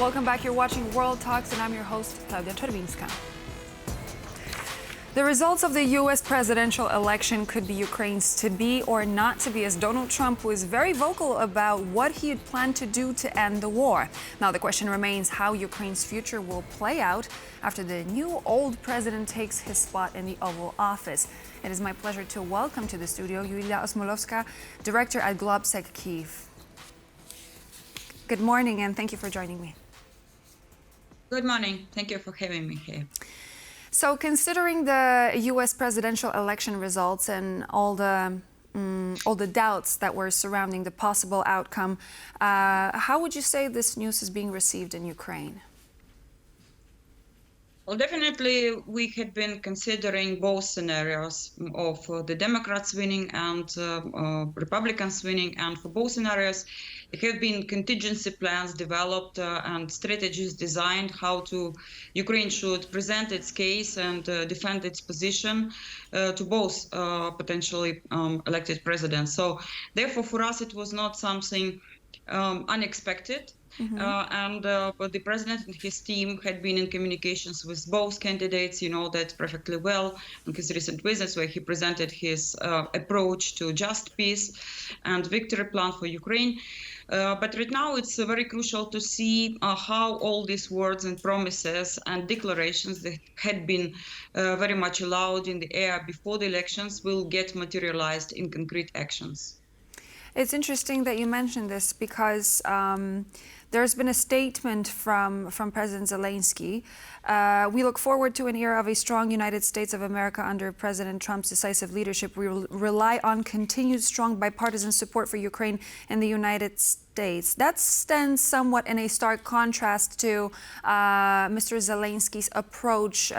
Welcome back. You're watching World Talks, and I'm your host, Claudia Czerwinska. The results of the U.S. presidential election could be Ukraine's to be or not to be, as Donald Trump was very vocal about what he had planned to do to end the war. Now, the question remains how Ukraine's future will play out after the new old president takes his spot in the Oval Office. It is my pleasure to welcome to the studio Iuliia Osmolovsk, director at GLOBSEC Kyiv. Good morning, and thank you for joining me. Good morning. Thank you for having me here. So, considering the U.S. presidential election results and all the doubts that were surrounding the possible outcome, how would you say this news is being received in Ukraine? Well, definitely, we had been considering both scenarios of the Democrats winning and Republicans winning. And for both scenarios, there have been contingency plans developed and strategies designed how Ukraine should present its case and defend its position to both potentially elected presidents. So therefore, for us, it was not something unexpected. But the president and his team had been in communications with both candidates. You know that perfectly well in his recent visits, where he presented his approach to just peace and victory plan for Ukraine. But right now, it's very crucial to see how all these words and promises and declarations that had been very much allowed in the air before the elections will get materialized in concrete actions. It's interesting that you mentioned this because there's been a statement from President Zelinskys. We look forward to an era of a strong United States of America under President Trump's decisive leadership. We will rely on continued strong bipartisan support for Ukraine and the United States. That stands somewhat in a stark contrast to Mr. Zelinskys' approach,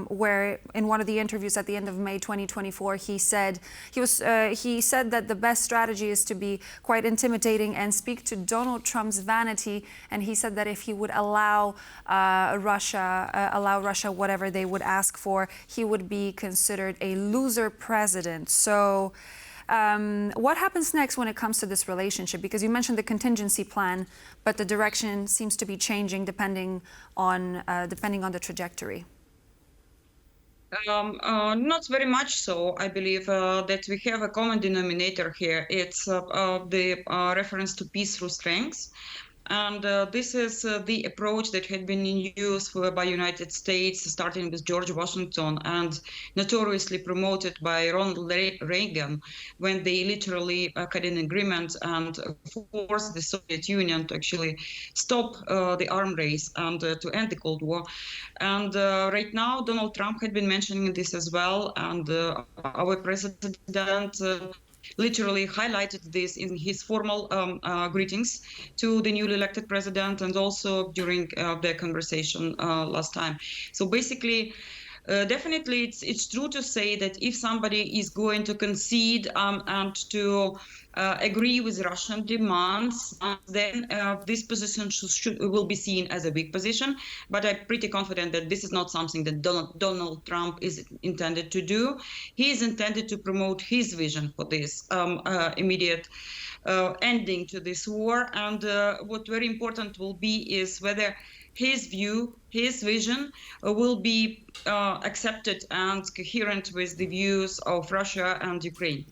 where in one of the interviews at the end of May 2024, he said that the best strategy is to be quite intimidating and speak to Donald Trump's vanity. And he said that if he would allow Russia whatever they would ask for, he would be considered a loser president. So what happens next when it comes to this relationship? Because you mentioned the contingency plan, but the direction seems to be changing depending on the trajectory. Not very much so. I believe that we have a common denominator here. It's the reference to peace through strength. And this is the approach that had been in use by United States, starting with George Washington and notoriously promoted by Ronald Reagan, when they literally had an agreement and forced the Soviet Union to actually stop the arms race and to end the Cold War. And right now, Donald Trump had been mentioning this as well, and our president literally highlighted this in his formal greetings to the newly elected president and also during their conversation last time. So basically, definitely it's true to say that if somebody is going to concede and to agree with Russian demands, then this position will be seen as a weak position. But I'm pretty confident that this is not something that Donald Trump is intended to do. He is intended to promote his vision for this immediate ending to this war. And what very important will be is whether his view, his vision will be accepted and coherent with the views of Russia and Ukraine.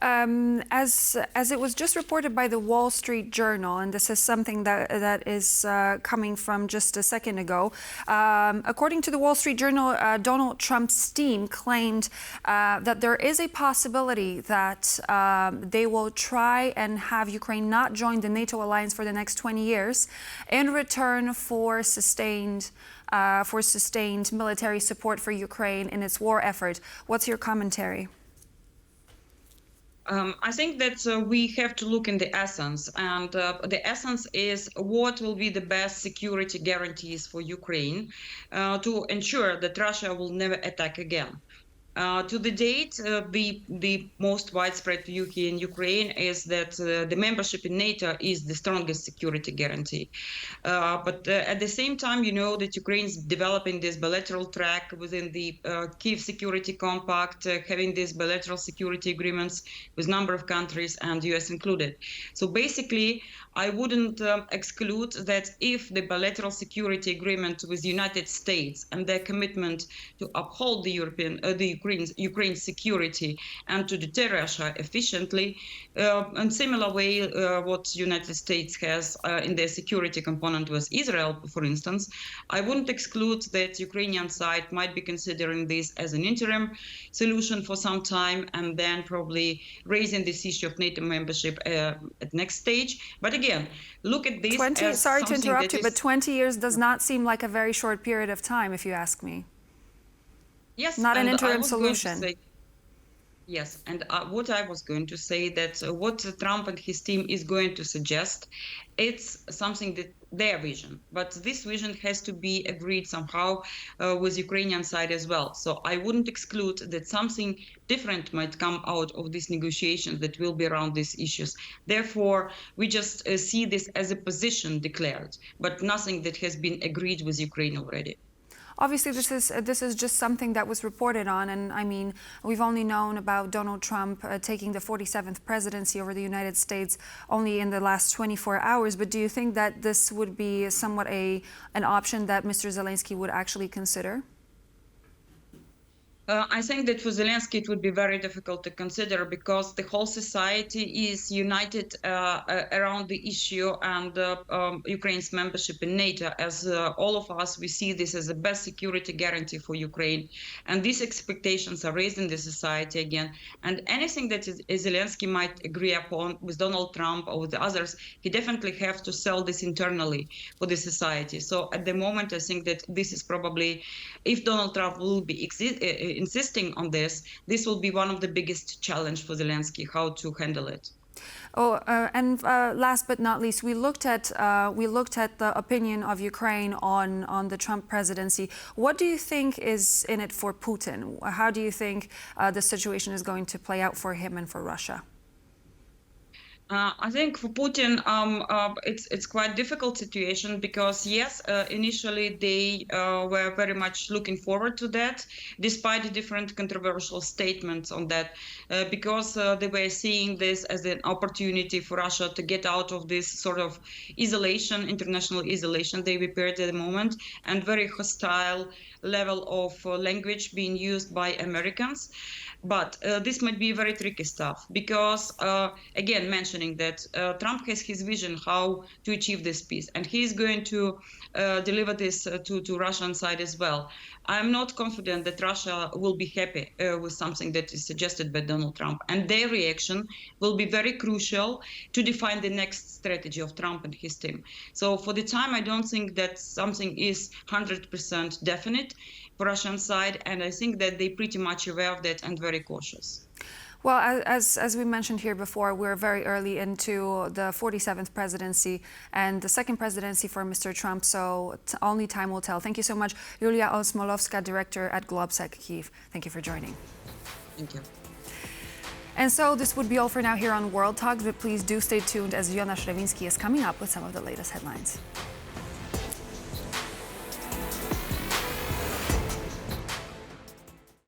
As it was just reported by the Wall Street Journal, and this is something that is coming from just a second ago, according to the Wall Street Journal, Donald Trump's team claimed that there is a possibility that they will try and have Ukraine not join the NATO alliance for the next 20 years in return for sustained military support for Ukraine in its war effort. What's your commentary? I think that we have to look in the essence, and the essence is what will be the best security guarantees for Ukraine to ensure that Russia will never attack again. To the date, the most widespread view here in Ukraine is that the membership in NATO is the strongest security guarantee. But at the same time, you know that Ukraine is developing this bilateral track within the Kyiv Security Compact, having these bilateral security agreements with a number of countries and US included. So basically, I wouldn't exclude that if the bilateral security agreement with the United States and their commitment to uphold the Ukraine's security and to deter Russia efficiently, in similar way, what the United States has in their security component with Israel, for instance, I wouldn't exclude that Ukrainian side might be considering this as an interim solution for some time and then probably raising this issue of NATO membership at next stage. But again, look at this as sorry to something interrupt that you, but 20 years does not seem like a very short period of time, if you ask me. Yes, Not an and I interim was going to solution. say- Yes, and what I was going to say that what Trump and his team is going to suggest, it's something that their vision, but this vision has to be agreed somehow with Ukrainian side as well. So I wouldn't exclude that something different might come out of these negotiations that will be around these issues. Therefore, we just see this as a position declared, but nothing that has been agreed with Ukraine already. Obviously, this is just something that was reported on, and I mean, we've only known about Donald Trump taking the 47th presidency over the United States only in the last 24 hours. But do you think that this would be somewhat an option that Mr. Zelensky would actually consider? I think that for Zelensky it would be very difficult to consider because the whole society is united around the issue and Ukraine's membership in NATO. As all of us, we see this as the best security guarantee for Ukraine. And these expectations are raised in the society again. And anything that Zelensky might agree upon with Donald Trump or with others, he definitely have to sell this internally for the society. So at the moment, I think that this is probably, if Donald Trump will be insisting on this, this will be one of the biggest challenge for Zelensky, how to handle it. And last but not least, we looked at the opinion of Ukraine on the Trump presidency. What do you think is in it for Putin? How do you think the situation is going to play out for him and for Russia? I think for Putin, it's quite difficult situation because yes, initially they were very much looking forward to that, despite the different controversial statements on that, because they were seeing this as an opportunity for Russia to get out of this sort of isolation, international isolation they prepared at the moment, and very hostile level of language being used by Americans. But this might be very tricky stuff because, again, mentioning that Trump has his vision how to achieve this peace, and he's going to deliver this to Russian side as well. I'm not confident that Russia will be happy with something that is suggested by Donald Trump, and their reaction will be very crucial to define the next strategy of Trump and his team. So for the time, I don't think that something is 100% definite for Russian side, and I think that they're pretty much aware of that and very cautious. Well, as we mentioned here before, we're very early into the 47th presidency and the second presidency for Mr. Trump, so only time will tell. Thank you so much, Iuliia Osmolovsk, director at GLOBSEC Kyiv. Thank you for joining. Thank you. And so this would be all for now here on World Talks, but please do stay tuned as Zelinskys is coming up with some of the latest headlines.